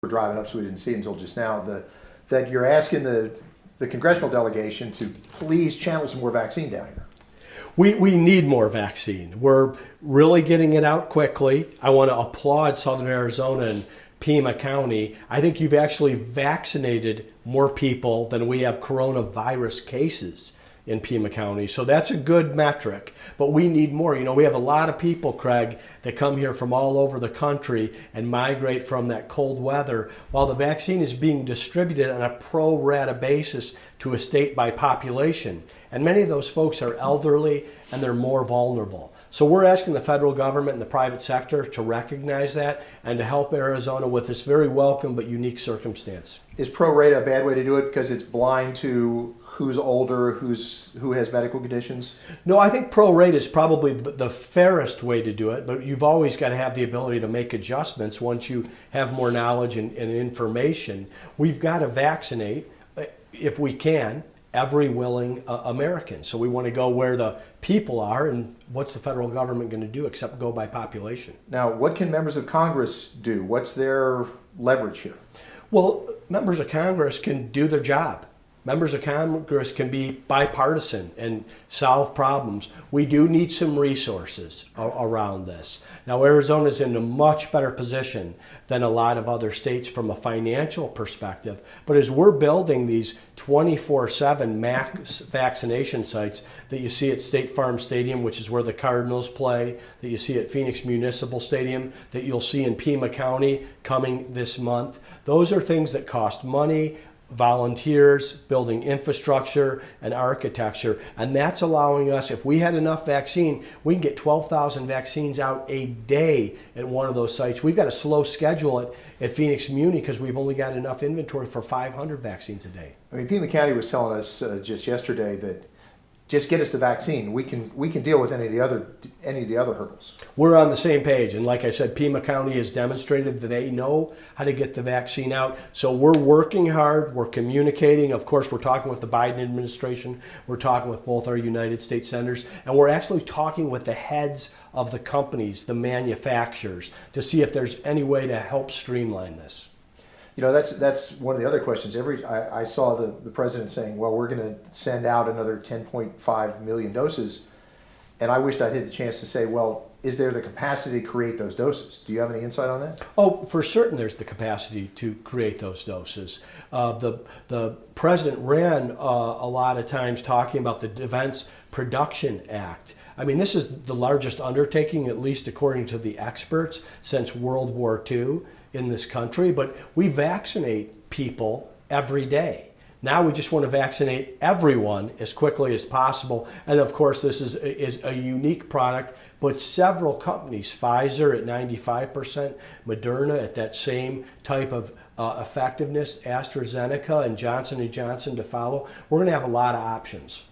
We're driving up, so we didn't see it until just now, that you're asking the congressional delegation to please channel some more vaccine down here. We need more vaccine. We're really getting it out quickly. I want to applaud Southern Arizona and Pima County. I think you've actually vaccinated more people than we have coronavirus cases in Pima County. So that's a good metric, but we need more. You know, we have a lot of people, Craig, that come here from all over the country and migrate from that cold weather, while the vaccine is being distributed on a pro rata basis to a state by population. And many of those folks are elderly and they're more vulnerable. So we're asking the federal government and the private sector to recognize that and to help Arizona with this very welcome but unique circumstance. Is pro rata a bad way to do it because it's blind to who's older, who has medical conditions? No, I think pro rata is probably the fairest way to do it, but you've always got to have the ability to make adjustments once you have more knowledge and information. We've got to vaccinate, if we can, every willing American. So we want to go where the people are, and what's the federal government going to do except go by population? Now, what can members of Congress do? What's their leverage here? Well, members of Congress can do their job. Members of Congress can be bipartisan and solve problems. We do need some resources around this. Now, Arizona is in a much better position than a lot of other states from a financial perspective. But as we're building these 24/7 max vaccination sites that you see at State Farm Stadium, which is where the Cardinals play, that you see at Phoenix Municipal Stadium, that you'll see in Pima County coming this month, those are things that cost money, volunteers, building infrastructure and architecture, and that's allowing us, if we had enough vaccine, we can get 12,000 vaccines out a day at one of those sites. We've got to slow schedule it at Phoenix Muni because we've only got enough inventory for 500 vaccines a day. I mean, Pima County was telling us just yesterday that just get us the vaccine. We can deal with any of the other hurdles. We're on the same page, and like I said, Pima County has demonstrated that they know how to get the vaccine out. So we're working hard. We're communicating. Of course, we're talking with the Biden administration. We're talking with both our United States senators, and we're actually talking with the heads of the companies, the manufacturers, to see if there's any way to help streamline this. You know, that's one of the other questions. I saw the president saying, well, we're going to send out another 10.5 million doses. And I wished I'd had the chance to say, well, is there the capacity to create those doses? Do you have any insight on that? Oh, for certain there's the capacity to create those doses. The president ran a lot of times talking about the Defense Production Act. I mean, this is the largest undertaking, at least according to the experts, since World War II in this country, but we vaccinate people every day. Now we just want to vaccinate everyone as quickly as possible. And of course, this is a unique product, but several companies, Pfizer at 95%, Moderna at that same type of effectiveness, AstraZeneca and Johnson & Johnson to follow. We're going to have a lot of options.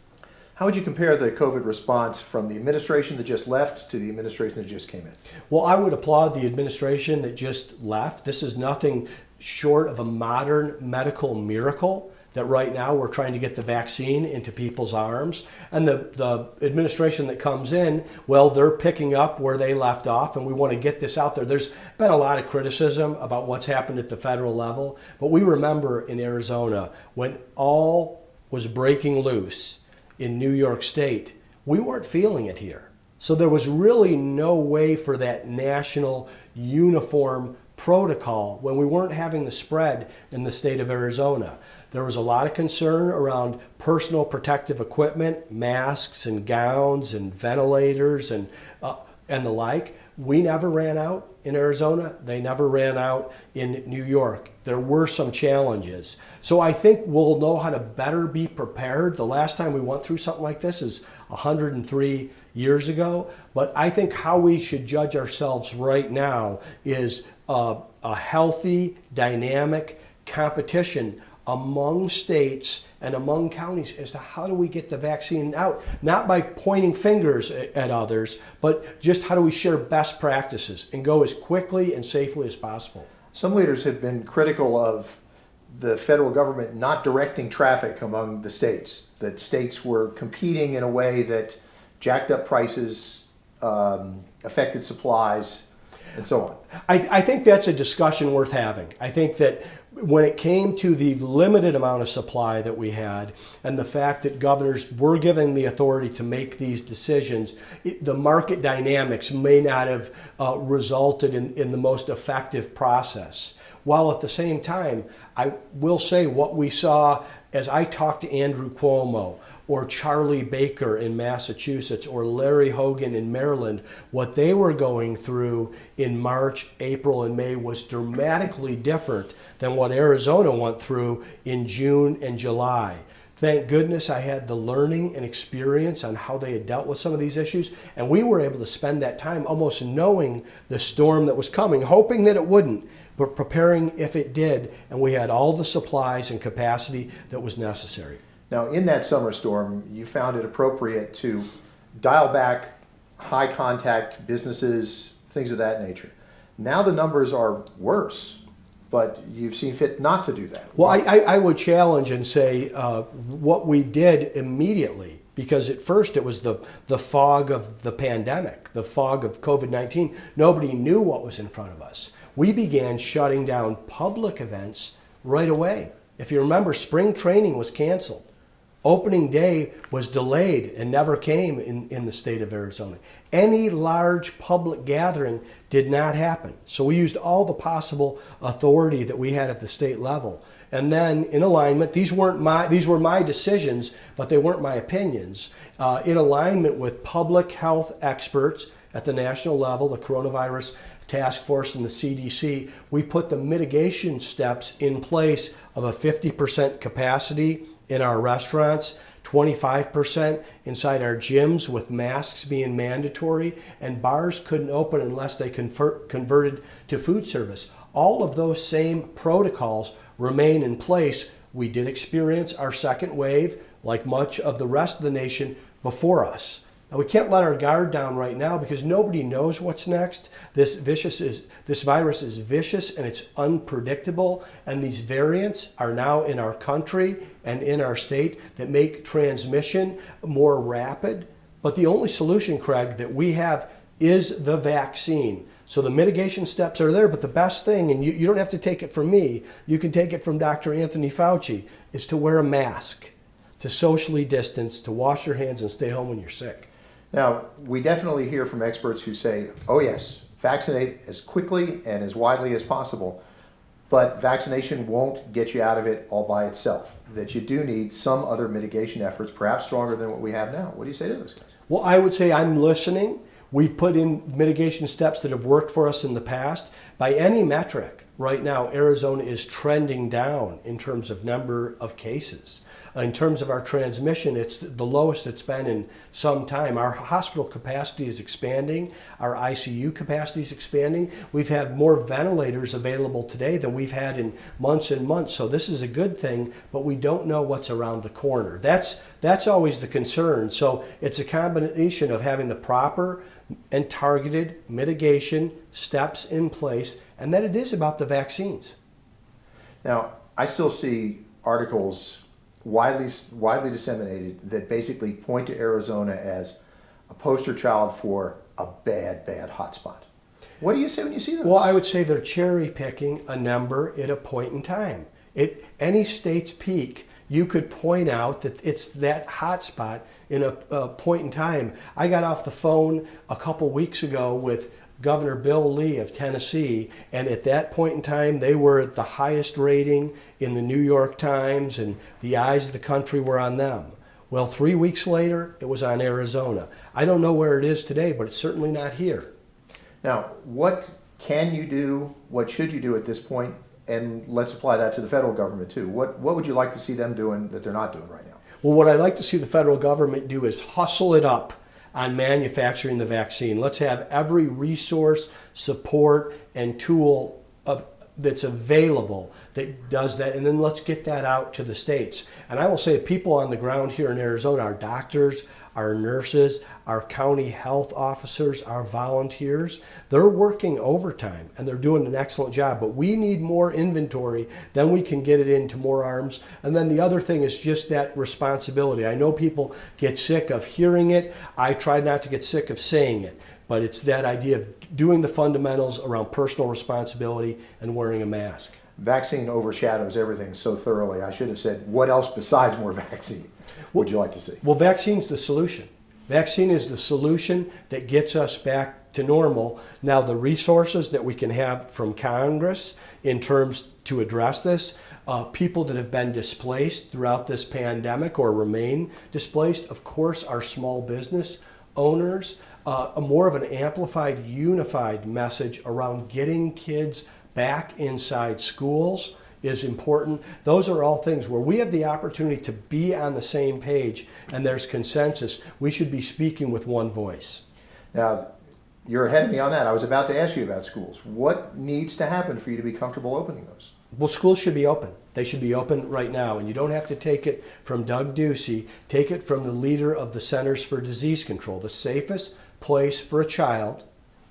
How would you compare the COVID response from the administration that just left to the administration that just came in? Well, I would applaud the administration that just left. This is nothing short of a modern medical miracle that right now we're trying to get the vaccine into people's arms. And the administration that comes in, well, they're picking up where they left off, and we want to get this out there. There's been a lot of criticism about what's happened at the federal level, but we remember in Arizona when all was breaking loose in New York State, we weren't feeling it here. So there was really no way for that national uniform protocol when we weren't having the spread in the state of Arizona. There was a lot of concern around personal protective equipment, masks and gowns and ventilators and the like. We never ran out in Arizona. They never ran out in New York. There were some challenges. So I think we'll know how to better be prepared. The last time we went through something like this is 103 years ago. But I think how we should judge ourselves right now is a healthy, dynamic competition among states and among counties as to how do we get the vaccine out, not by pointing fingers at others, but just how do we share best practices and go as quickly and safely as possible. Some leaders have been critical of the federal government not directing traffic among the states, that states were competing in a way that jacked up prices, affected supplies. and so on. I think that's a discussion worth having. I think that when it came to the limited amount of supply that we had and the fact that governors were given the authority to make these decisions, the market dynamics may not have resulted in the most effective process. While at the same time, I will say what we saw as I talked to Andrew Cuomo or Charlie Baker in Massachusetts or Larry Hogan in Maryland, what they were going through in March, April, and May was dramatically different than what Arizona went through in June and July. Thank goodness I had the learning and experience on how they had dealt with some of these issues, and we were able to spend that time almost knowing the storm that was coming, hoping that it wouldn't, but preparing if it did, and we had all the supplies and capacity that was necessary. Now, in that summer storm, you found it appropriate to dial back high contact businesses, things of that nature. Now the numbers are worse, but you've seen fit not to do that. Well, I would challenge and say what we did immediately, because at first it was the fog of the pandemic, the fog of COVID-19. Nobody knew what was in front of us. We began shutting down public events right away. If you remember, spring training was canceled. Opening day was delayed and never came in the state of Arizona. Any large public gathering did not happen. So we used all the possible authority that we had at the state level. And then in alignment, these were my decisions, but they weren't my opinions. In alignment with public health experts at the national level, the coronavirus task force and the CDC, we put the mitigation steps in place of a 50% capacity in our restaurants, 25% inside our gyms with masks being mandatory, and bars couldn't open unless they converted to food service. All of those same protocols remain in place. We did experience our second wave, like much of the rest of the nation before us. Now, we can't let our guard down right now because nobody knows what's next. This virus is vicious and it's unpredictable, and these variants are now in our country and in our state that make transmission more rapid. But the only solution, Craig, that we have is the vaccine. So the mitigation steps are there, but the best thing, and you don't have to take it from me, you can take it from Dr. Anthony Fauci, is to wear a mask, to socially distance, to wash your hands and stay home when you're sick. Now, we definitely hear from experts who say, oh yes, vaccinate as quickly and as widely as possible, but vaccination won't get you out of it all by itself, that you do need some other mitigation efforts, perhaps stronger than what we have now. What do you say to those guys? Well, I would say I'm listening. We've put in mitigation steps that have worked for us in the past. By any metric, right now, Arizona is trending down in terms of number of cases. In terms of our transmission, it's the lowest it's been in some time. Our hospital capacity is expanding. Our ICU capacity is expanding. We've had more ventilators available today than we've had in months and months. So this is a good thing, but we don't know what's around the corner. That's always the concern. So it's a combination of having the proper and targeted mitigation steps in place, and then it is about the vaccines. Now, I still see articles widely disseminated that basically point to Arizona as a poster child for a bad hotspot. What do you say when you see those? Well, I would say they're cherry picking a number at a point in time. At any state's peak, you could point out that it's that hotspot in a point in time. I got off the phone a couple weeks ago with Governor Bill Lee of Tennessee, and at that point in time, they were at the highest rating in the New York Times, and the eyes of the country were on them. Well, 3 weeks later, it was on Arizona. I don't know where it is today, but it's certainly not here. Now, what can you do? What should you do at this point? And let's apply that to the federal government too. What would you like to see them doing that they're not doing right now? Well, what I'd like to see the federal government do is hustle it up on manufacturing the vaccine. Let's have every resource, support, and tool that's available that does that, and then let's get that out to the states. And I will say people on the ground here in Arizona, our doctors, our nurses, our county health officers, our volunteers, they're working overtime and they're doing an excellent job, but we need more inventory, then we can get it into more arms. And then the other thing is just that responsibility. I know people get sick of hearing it. I try not to get sick of saying it. But it's that idea of doing the fundamentals around personal responsibility and wearing a mask. Vaccine overshadows everything so thoroughly. I should have said, what else besides more vaccine would you like to see? Well, vaccine's the solution. Vaccine is the solution that gets us back to normal. Now, the resources that we can have from Congress in terms to address this, people that have been displaced throughout this pandemic or remain displaced, of course, are small business owners. More of an amplified, unified message around getting kids back inside schools is important. Those are all things where we have the opportunity to be on the same page and there's consensus. We should be speaking with one voice. Now, you're ahead of me on that. I was about to ask you about schools. What needs to happen for you to be comfortable opening those? Well, schools should be open. They should be open right now. And you don't have to take it from Doug Ducey. Take it from the leader of the Centers for Disease Control. The safest place for a child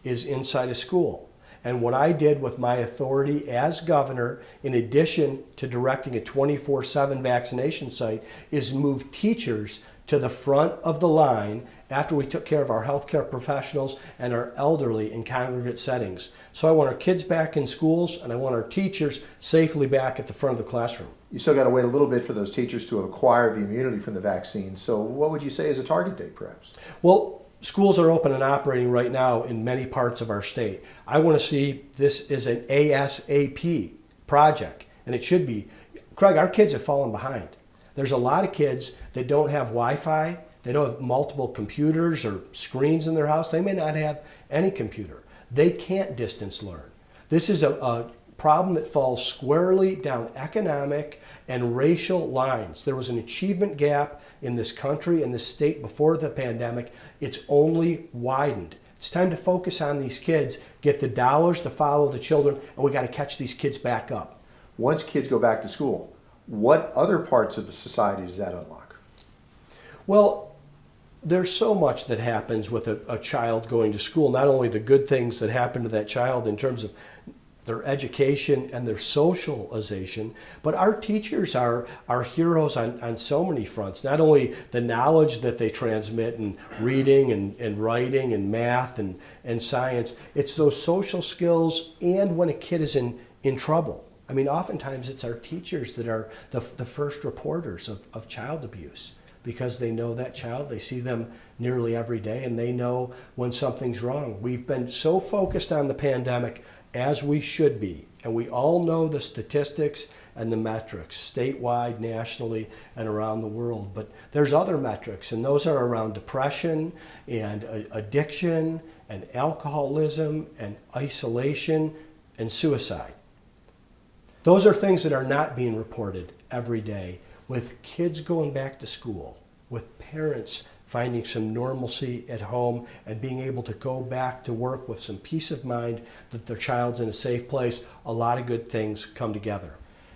is inside a school. And what I did with my authority as governor, in addition to directing a 24/7 vaccination site, is move teachers to the front of the line after we took care of our healthcare professionals and our elderly in congregate settings. So I want our kids back in schools, and I want our teachers safely back at the front of the classroom. You still got to wait a little bit for those teachers to acquire the immunity from the vaccine. So what would you say is a target date, perhaps? Well, schools are open and operating right now in many parts of our state. I want to see this as an ASAP project, and it should be. Craig, our kids have fallen behind. There's a lot of kids that don't have Wi-Fi, they don't have multiple computers or screens in their house, they may not have any computer. They can't distance learn. This is a problem that falls squarely down economic and racial lines. There was an achievement gap in this country and this state before the pandemic. It's only widened. It's time to focus on these kids, get the dollars to follow the children, and we got to catch these kids back up. Once kids go back to school, what other parts of the society does that unlock? Well, there's so much that happens with a child going to school, not only the good things that happen to that child in terms of their education and their socialization, but our teachers are heroes on so many fronts. Not only the knowledge that they transmit in reading and writing and math and science, it's those social skills and when a kid is in trouble. I mean, oftentimes it's our teachers that are the first reporters of child abuse because they know that child, they see them nearly every day, and they know when something's wrong. We've been so focused on the pandemic, as we should be, and we all know the statistics and the metrics, statewide, nationally, and around the world. But there's other metrics, and those are around depression and addiction and alcoholism and isolation and suicide. Those are things that are not being reported every day, with kids going back to school, with parents finding some normalcy at home and being able to go back to work with some peace of mind that their child's in a safe place. A lot of good things come together.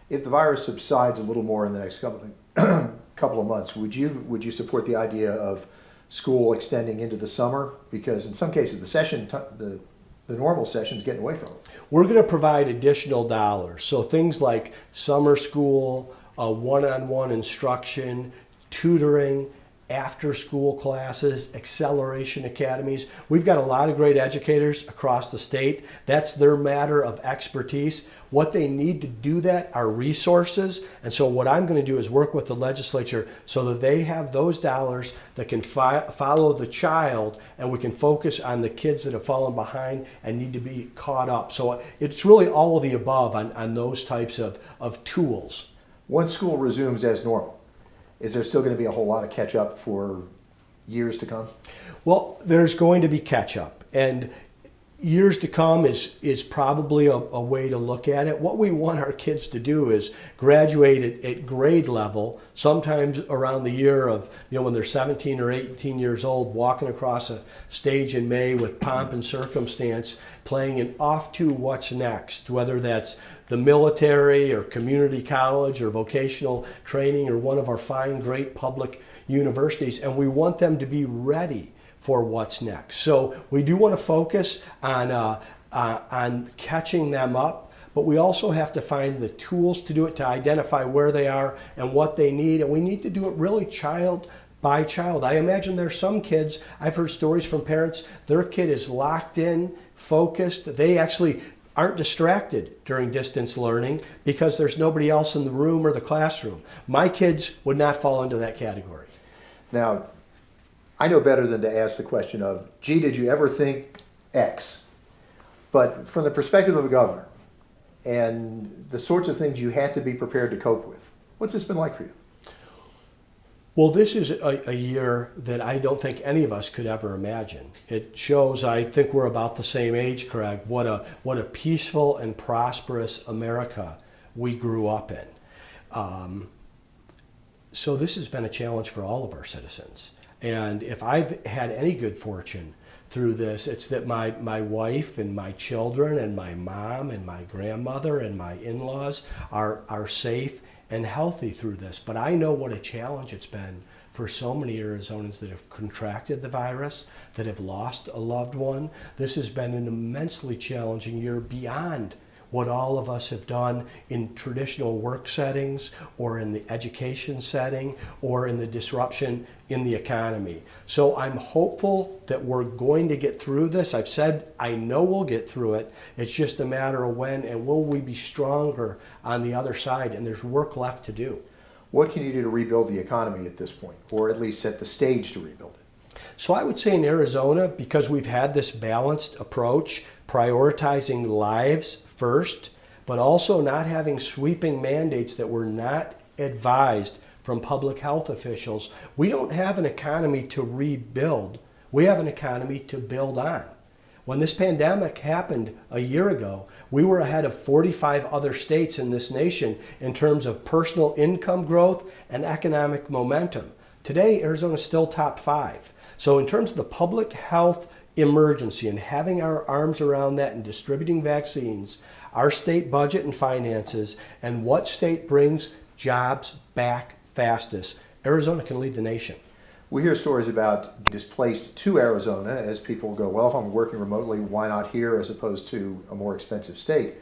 If the virus subsides a little more in the next couple of months, would you support the idea of school extending into the summer? Because in some cases, the normal session is getting away from it. We're going to provide additional dollars. So things like summer school, one-on-one instruction, tutoring, after-school classes, acceleration academies. We've got a lot of great educators across the state. That's their matter of expertise. What they need to do that are resources. And so what I'm going to do is work with the legislature so that they have those dollars that can follow the child, and we can focus on the kids that have fallen behind and need to be caught up. So it's really all of the above on those types of tools. Once school resumes as normal, is there still going to be a whole lot of catch up for years to come? Well, there's going to be catch up, and years to come is probably a way to look at it. What we want our kids to do is graduate at grade level, sometimes around the year of, when they're 17 or 18 years old, walking across a stage in May with pomp and circumstance, playing an off to what's next, whether that's the military or community college or vocational training or one of our fine, great public universities, and we want them to be ready for what's next. So we do want to focus on catching them up, but we also have to find the tools to do it, to identify where they are and what they need, and we need to do it really child by child. I imagine there's some kids, I've heard stories from parents, their kid is locked in, focused. They actually aren't distracted during distance learning because there's nobody else in the room or the classroom. My kids would not fall into that category. Now, I know better than to ask the question of, gee, did you ever think X? But from the perspective of a governor and the sorts of things you had to be prepared to cope with, what's this been like for you? Well, this is a year that I don't think any of us could ever imagine. It shows, I think we're about the same age, Craig, what a peaceful and prosperous America we grew up in. So this has been a challenge for all of our citizens. And if I've had any good fortune through this, it's that my wife and my children and my mom and my grandmother and my in-laws are safe and healthy through this. But I know what a challenge it's been for so many Arizonans that have contracted the virus, that have lost a loved one. This has been an immensely challenging year beyond what all of us have done in traditional work settings or in the education setting or in the disruption in the economy. So I'm hopeful that we're going to get through this. I've said I know we'll get through it. It's just a matter of when, and will we be stronger on the other side, and there's work left to do. What can you do to rebuild the economy at this point, or at least set the stage to rebuild it? So I would say in Arizona, because we've had this balanced approach, prioritizing lives first, but also not having sweeping mandates that were not advised from public health officials, we don't have an economy to rebuild. We have an economy to build on. When this pandemic happened a year ago, we were ahead of 45 other states in this nation in terms of personal income growth and economic momentum. Today, Arizona's still top 5. So in terms of the public health emergency and having our arms around that and distributing vaccines, our state budget and finances, and what state brings jobs back fastest, Arizona can lead the nation. We hear stories about displaced to Arizona as people go, well, if I'm working remotely, why not here as opposed to a more expensive state?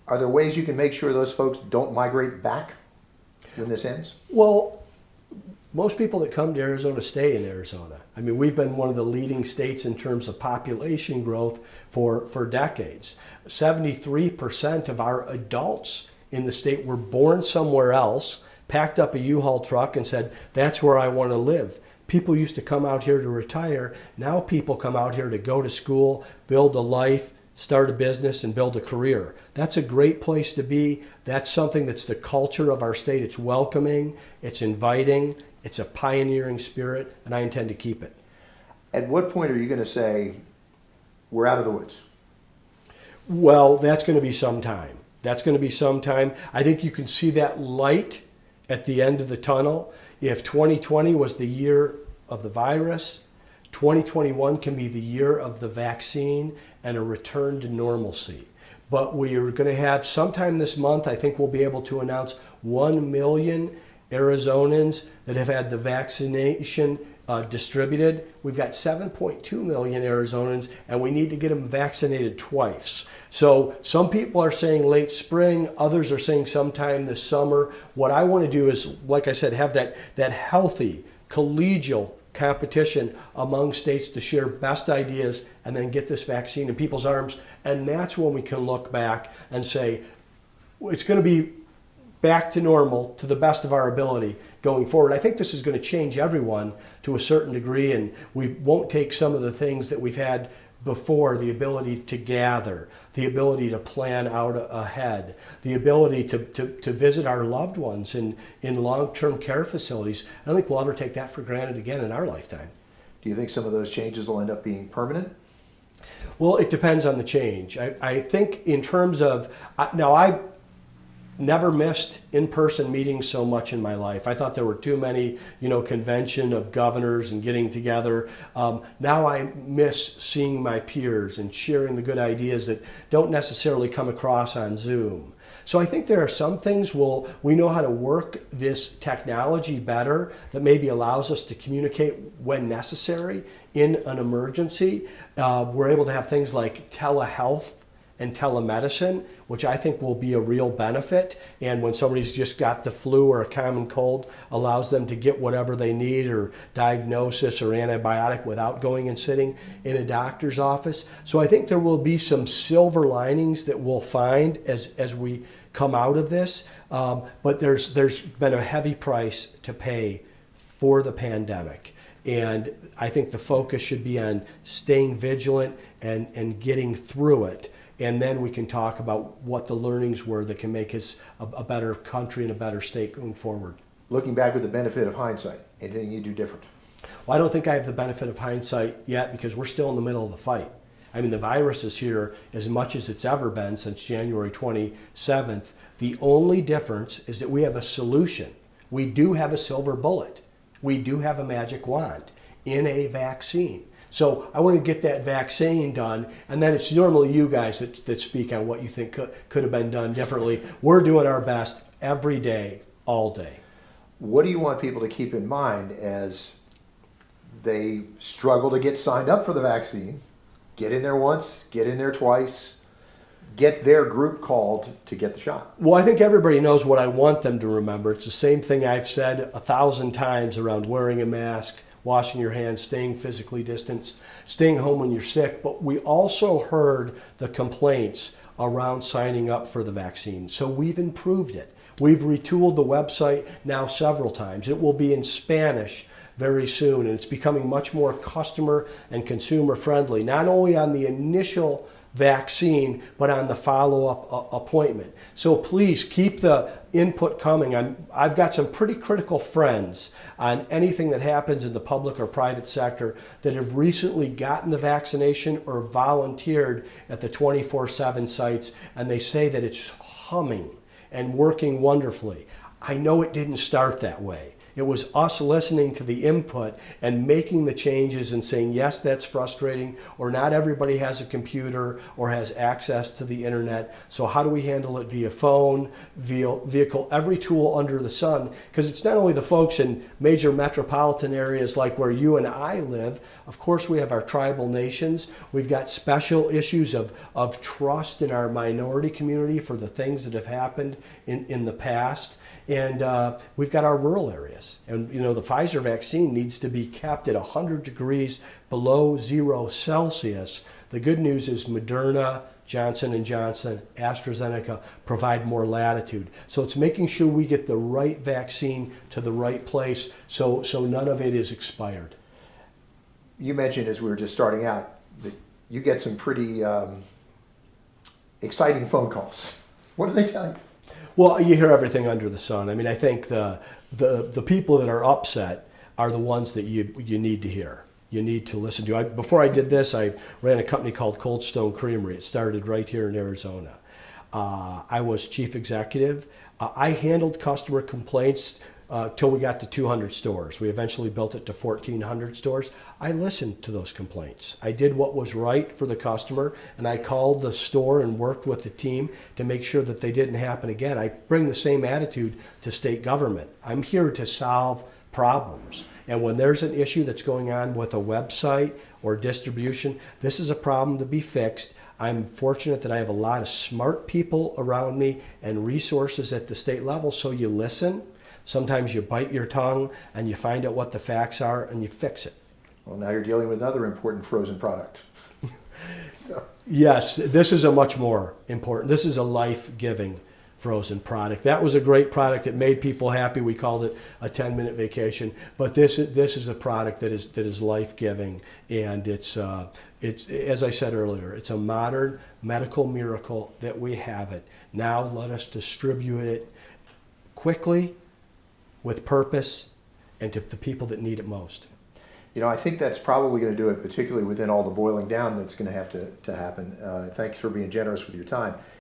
Are there ways you can make sure those folks don't migrate back when this ends? Well, most people that come to Arizona stay in Arizona. I mean, we've been one of the leading states in terms of population growth for decades. 73% of our adults in the state were born somewhere else, packed up a U-Haul truck and said, that's where I want to live. People used to come out here to retire. Now people come out here to go to school, build a life, start a business, and build a career. That's a great place to be. That's something that's the culture of our state. It's welcoming, it's inviting, it's a pioneering spirit, and I intend to keep it. At what point are you going to say, we're out of the woods? Well, that's going to be some time. That's going to be some time. I think you can see that light at the end of the tunnel. If 2020 was the year of the virus, 2021 can be the year of the vaccine and a return to normalcy. But we are going to have sometime this month, I think we'll be able to announce 1 million Arizonans that have had the vaccination distributed. We've got 7.2 million Arizonans, and we need to get them vaccinated twice. So some people are saying late spring, others are saying sometime this summer. What I want to do is, like I said, have that healthy, collegial competition among states to share best ideas and then get this vaccine in people's arms. And that's when we can look back and say, it's going to be back to normal to the best of our ability going forward. I think this is going to change everyone to a certain degree, and we won't take some of the things that we've had before, the ability to gather, the ability to plan out ahead, the ability to visit our loved ones in long-term care facilities. I don't think we'll ever take that for granted again in our lifetime. Do you think some of those changes will end up being permanent? Well, it depends on the change. I think in terms of, now I never missed in-person meetings so much in my life. I thought there were too many, convention of governors and getting together. Now I miss seeing my peers and sharing the good ideas that don't necessarily come across on Zoom. So I think there are some things we know how to work this technology better that maybe allows us to communicate when necessary in an emergency. We're able to have things like telehealth and telemedicine, which I think will be a real benefit. And when somebody's just got the flu or a common cold, allows them to get whatever they need or diagnosis or antibiotic without going and sitting in a doctor's office. So I think there will be some silver linings that we'll find as we come out of this. But there's been a heavy price to pay for the pandemic. And I think the focus should be on staying vigilant and getting through it. And then we can talk about what the learnings were that can make us a better country and a better state going forward. Looking back with the benefit of hindsight, anything you do different? Well, I don't think I have the benefit of hindsight yet because we're still in the middle of the fight. I mean, the virus is here as much as it's ever been since January 27th. The only difference is that we have a solution. We do have a silver bullet. We do have a magic wand in a vaccine. So I want to get that vaccine done, and then it's normally you guys that speak on what you think could have been done differently. We're doing our best every day, all day. What do you want people to keep in mind as they struggle to get signed up for the vaccine, get in there once, get in there twice, get their group called to get the shot? Well, I think everybody knows what I want them to remember. It's the same thing I've said 1,000 times around wearing a mask, washing your hands, staying physically distanced, staying home when you're sick. But we also heard the complaints around signing up for the vaccine. So we've improved it. We've retooled the website now several times. It will be in Spanish very soon, and it's becoming much more customer and consumer friendly, not only on the initial vaccine, but on the follow-up appointment. So please keep the input coming. I've got some pretty critical friends on anything that happens in the public or private sector that have recently gotten the vaccination or volunteered at the 24/7 sites, and they say that it's humming and working wonderfully. I know it didn't start that way. It was us listening to the input and making the changes and saying, yes, that's frustrating, or not everybody has a computer or has access to the internet. So how do we handle it via phone, via vehicle, every tool under the sun? Because it's not only the folks in major metropolitan areas like where you and I live. Of course, we have our tribal nations. We've got special issues of trust in our minority community for the things that have happened in the past. And we've got our rural areas. And, you know, the Pfizer vaccine needs to be kept at 100 degrees below 0 Celsius. The good news is Moderna, Johnson & Johnson, AstraZeneca provide more latitude. So it's making sure we get the right vaccine to the right place so none of it is expired. You mentioned as we were just starting out that you get some pretty exciting phone calls. What do they tell you? Well, you hear everything under the sun. I mean, I think the people that are upset are the ones that you need to hear. You need to listen to. Before I did this, I ran a company called Cold Stone Creamery. It started right here in Arizona. I was chief executive. I handled customer complaints till we got to 200 stores. We eventually built it to 1,400 stores. I listened to those complaints. I did what was right for the customer, and I called the store and worked with the team to make sure that they didn't happen again. I bring the same attitude to state government. I'm here to solve problems. And when there's an issue that's going on with a website or distribution, this is a problem to be fixed. I'm fortunate that I have a lot of smart people around me and resources at the state level, so you listen. Sometimes you bite your tongue and you find out what the facts are and you fix it. Well, now you're dealing with another important frozen product. So. Yes, this is a much more important, this is a life-giving frozen product. That was a great product. It made people happy. We called it a 10-minute vacation. But this is a product that is life-giving, and it's as I said earlier, it's a modern medical miracle that we have it. Now let us distribute it quickly, with purpose, and to the people that need it most. You know, I think that's probably going to do it, particularly within all the boiling down that's going to have to happen. Thanks for being generous with your time.